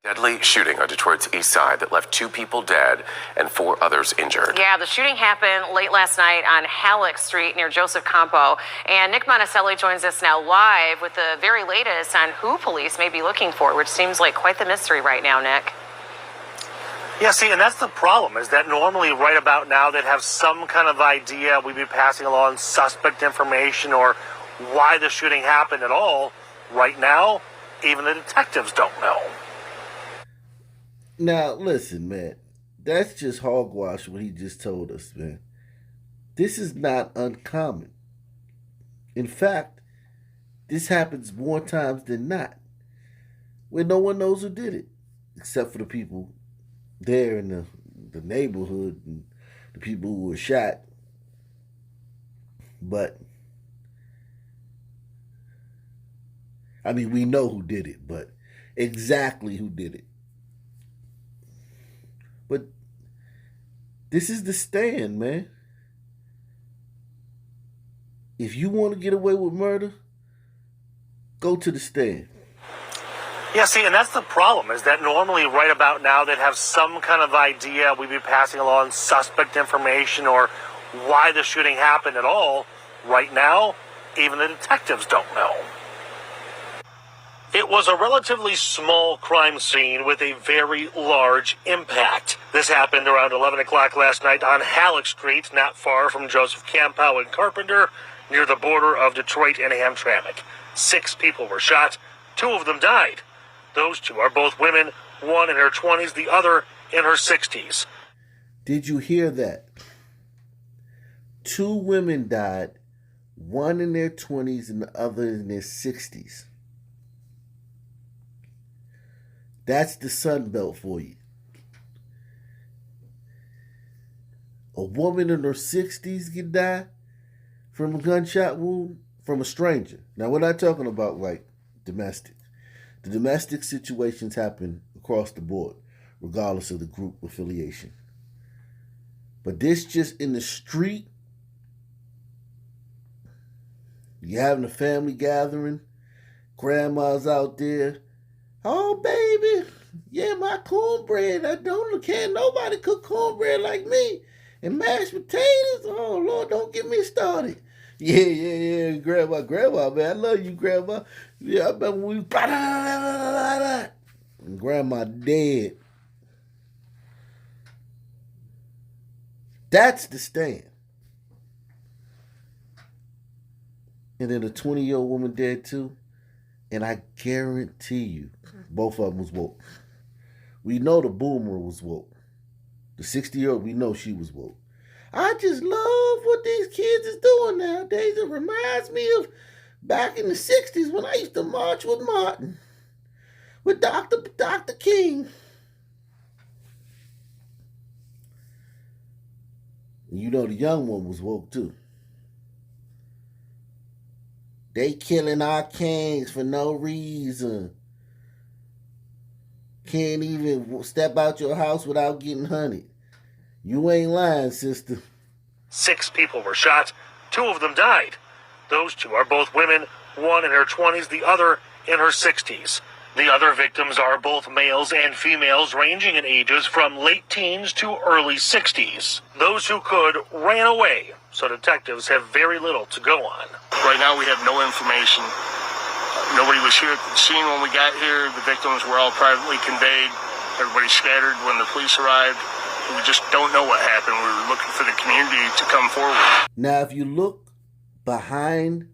Deadly shooting on Detroit's east side that left 2 people dead and 4 others injured. Yeah, the shooting happened late last night on Halleck Street near Joseph Campo. And Nick Monticelli joins us now live with the very latest on who police may be looking for, which seems like quite the mystery right now, Nick. Yeah, see, and that's the problem, is that normally right about now they'd have some kind of idea. We'd be passing along suspect information or why the shooting happened at all. Right now, even the detectives don't know. Now, listen, man. That's just hogwash what he just told us, man. This is not uncommon. In fact, this happens more times than not, where no one knows who did it, except for the people there in the neighborhood and the people who were shot. But, I mean, we know who did it, but exactly who did it. But this is the stand, man. If you want to get away with murder, go to the stand. Yeah, see, and that's the problem, is that normally right about now they'd have some kind of idea. We'd be passing along suspect information or why the shooting happened at all. Right now, even the detectives don't know. It was a relatively small crime scene with a very large impact. This happened around 11 o'clock last night on Halleck Street, not far from Joseph Campo and Carpenter, near the border of Detroit and Hamtramck. 6 people were shot. 2 of them died. Those 2 are both women, one in her 20s, the other in her 60s. Did you hear that? 2 women died, one in their 20s and the other in their 60s. That's the Sun Belt for you. A woman in her 60s can die from a gunshot wound from a stranger. Now, we're not talking about like domestic. The domestic situations happen across the board, regardless of the group affiliation. But this just in the street, you're having a family gathering, grandma's out there. Oh, baby, yeah, my cornbread. Can't nobody cook cornbread like me. And mashed potatoes. Oh, Lord, don't get me started. Yeah, grandma, man. I love you, grandma. Yeah, I bet when we... And grandma dead. That's the stand. And then a 20-year-old woman dead, too. And I guarantee you, both of them was woke. We know the boomer was woke. The 60-year-old, we know she was woke. I just love what these kids is doing nowadays. It reminds me of back in the 60s when I used to march with Martin, with Dr. King. And you know the young one was woke too. They killing our kings for no reason. Can't even step out your house without getting hunted. You ain't lying, sister. 6 people were shot. 2 of them died. Those 2 are both women, one in her 20s, the other in her 60s. The other victims are both males and females, ranging in ages from late teens to early 60s. Those who could ran away, so detectives have very little to go on. Right now we have no information. Nobody was here at the scene when we got here. The victims were all privately conveyed. Everybody scattered when the police arrived. We just don't know what happened. We were looking for the community to come forward. Now, if you look behind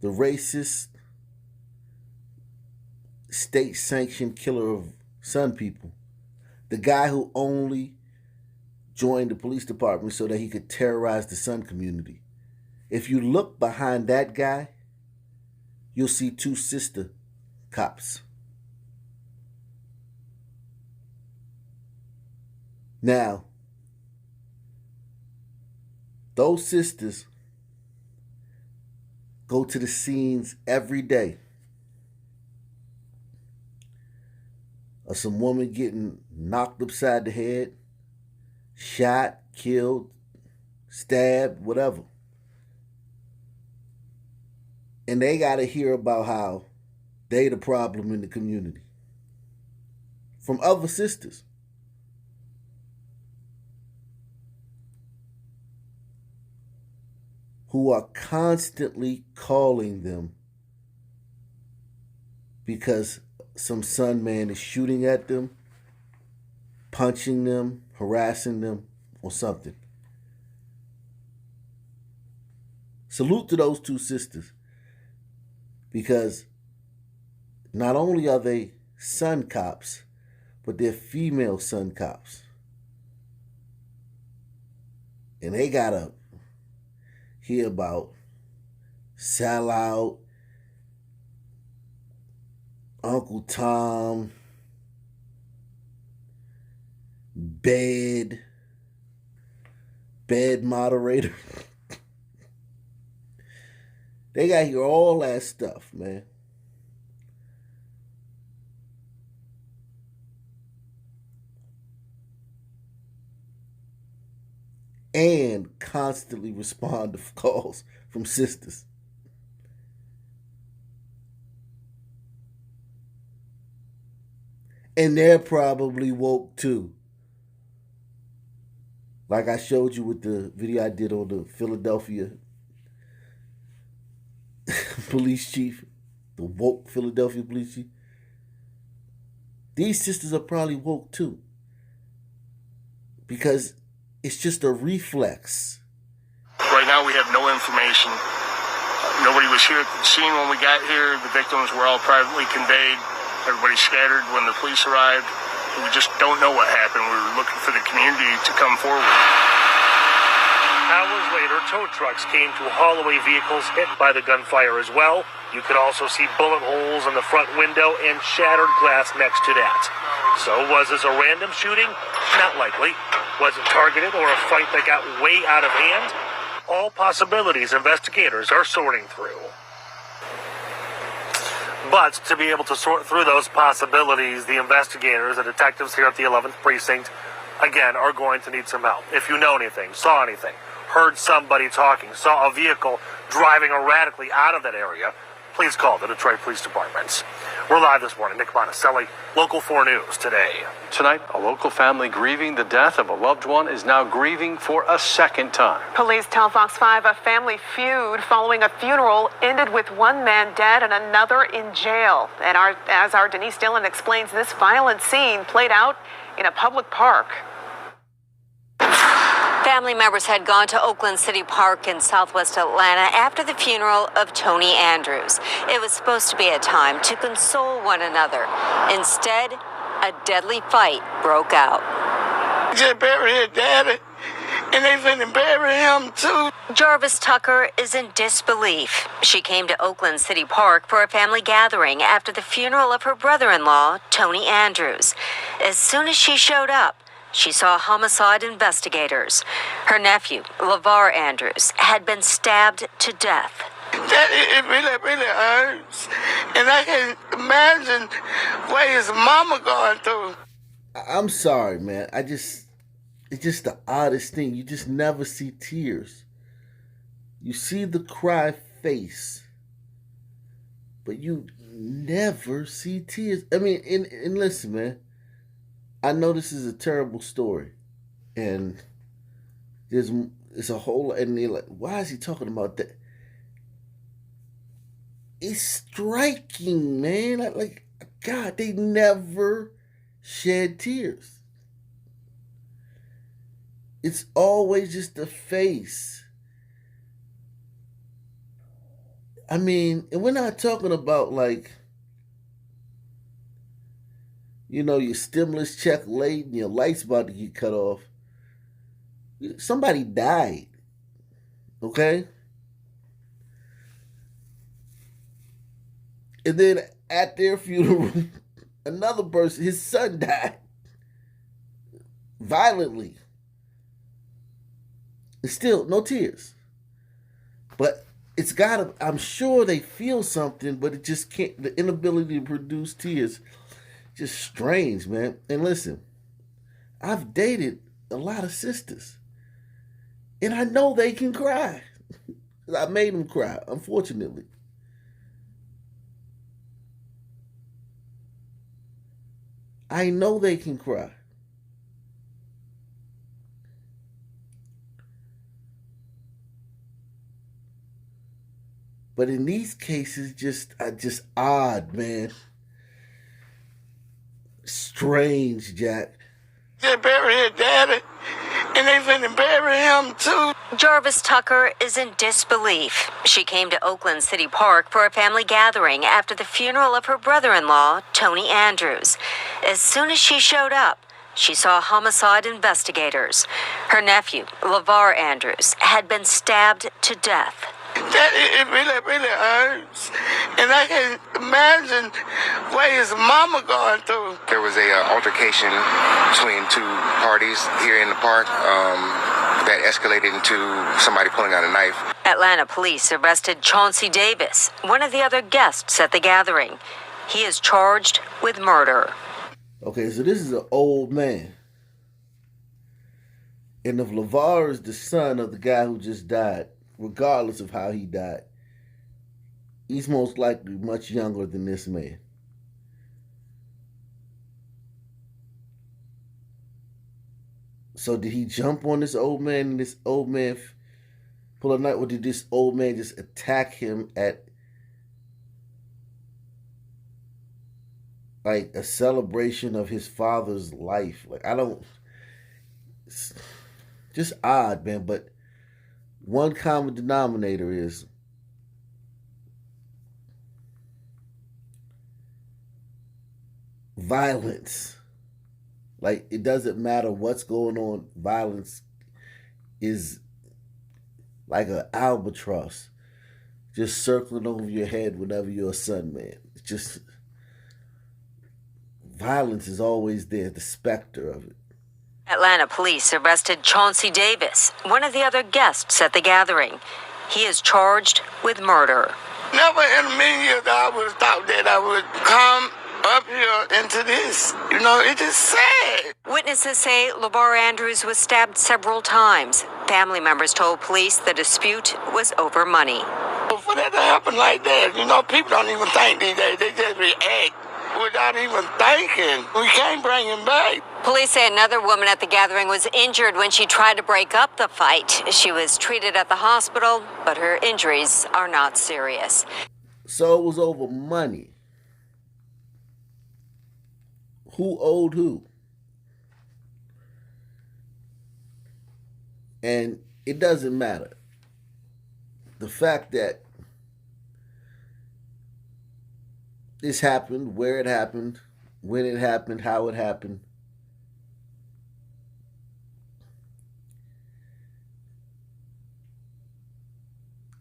the racist, state-sanctioned killer of Sun people, the guy who only joined the police department so that he could terrorize the Sun community, if you look behind that guy, you'll see 2 sister cops. Now, those sisters go to the scenes every day of some woman getting knocked upside the head, shot, killed, stabbed, whatever. And they got to hear about how they the problem in the community. from other sisters. Who are constantly calling them because some son man is shooting at them, punching them, harassing them, or something. Salute to those two sisters, because not only are they son cops, but they're female son cops. And they gotta hear about sellout, Uncle Tom, bed moderator. They got to hear all that stuff, man. And constantly respond to calls from sisters. And they're probably woke too. Like I showed you with the video I did on the Philadelphia police chief, the woke Philadelphia police chief. These sisters are probably woke too. Because it's just a reflex. Right now, we have no information. Nobody was here at the scene when we got here. The victims were all privately conveyed. Everybody scattered when the police arrived. We just don't know what happened. We were looking for the community to come forward. Hours later, tow trucks came to haul away vehicles hit by the gunfire as well. You could also see bullet holes in the front window and shattered glass next to that. So was this a random shooting? Not likely. Was it targeted or a fight that got way out of hand? All possibilities investigators are sorting through. But to be able to sort through those possibilities, the investigators, the detectives here at the 11th Precinct, again, are going to need some help. If you know anything, saw anything, heard somebody talking, saw a vehicle driving erratically out of that area, please call the Detroit Police Department. We're live this morning. Nick Monticelli, Local 4 News today. Tonight, a local family grieving the death of a loved one is now grieving for a second time. Police tell Fox 5 a family feud following a funeral ended with one man dead and another in jail. And as our Denise Dillon explains, this violent scene played out in a public park. Family members had gone to Oakland City Park in southwest Atlanta after the funeral of Tony Andrews. It was supposed to be a time to console one another. Instead, a deadly fight broke out. Just buried his daddy, and they finna bury him too. Jarvis Tucker is in disbelief. She came to Oakland City Park for a family gathering after the funeral of her brother-in-law, Tony Andrews. As soon as she showed up, she saw homicide investigators. Her nephew, LeVar Andrews, had been stabbed to death. It really hurts. And I can imagine what his mama going through. I'm sorry, man. It's just the oddest thing. You just never see tears. You see the cry face, but you never see tears. I mean, and listen, man. I know this is a terrible story, and it's a whole, and they're like, why is he talking about that? It's striking, man. Like, God, they never shed tears. It's always just the face. I mean, and we're not talking about like, you know, your stimulus check late and your light's about to get cut off. Somebody died. Okay? And then at their funeral, another person, his son died. Violently. And still, no tears. But it's gotta, I'm sure they feel something, but it just can't, the inability to produce tears. Just strange, man. And listen, I've dated a lot of sisters, and I know they can cry. I made them cry, unfortunately. I know they can cry. But in these cases, just odd, man. Strange, Jack. They bury his daddy, and they finna bury him too. Jarvis Tucker is in disbelief. She came to Oakland City Park for a family gathering after the funeral of her brother-in-law, Tony Andrews. As soon as she showed up, she saw homicide investigators. Her nephew, LeVar Andrews, had been stabbed to death. It really hurts. And I can imagine what his mama going through. There was a altercation between two parties here in the park that escalated into somebody pulling out a knife. Atlanta police arrested Chauncey Davis, one of the other guests at the gathering. He is charged with murder. Okay, so this is an old man. And if LeVar is the son of the guy who just died, regardless of how he died, he's most likely much younger than this man. So did he jump on this old man and this old man pull a knife, or did this old man just attack him at like a celebration of his father's life? Like, I don't, it's just odd, man. But one common denominator is violence. Like, it doesn't matter what's going on. Violence is like an albatross just circling over your head whenever you're a son, man. It's just, violence is always there, the specter of it. Atlanta police arrested Chauncey Davis, one of the other guests at the gathering. He is charged with murder. Never in a million years I would have thought that I would come up here into this. You know, it's just sad. Witnesses say LeVar Andrews was stabbed several times. Family members told police the dispute was over money. For that to happen like that, you know, people don't even think these days. They just react without even thinking. We can't bring him back. Police say another woman at the gathering was injured when she tried to break up the fight. She was treated at the hospital, but her injuries are not serious. So it was over money. Who owed who? And it doesn't matter. The fact that this happened, where it happened, when it happened, how it happened,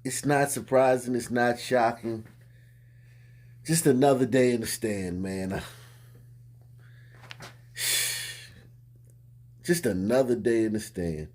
it's not surprising, it's not shocking. Just another day in the stand, man. Just another day in the stand.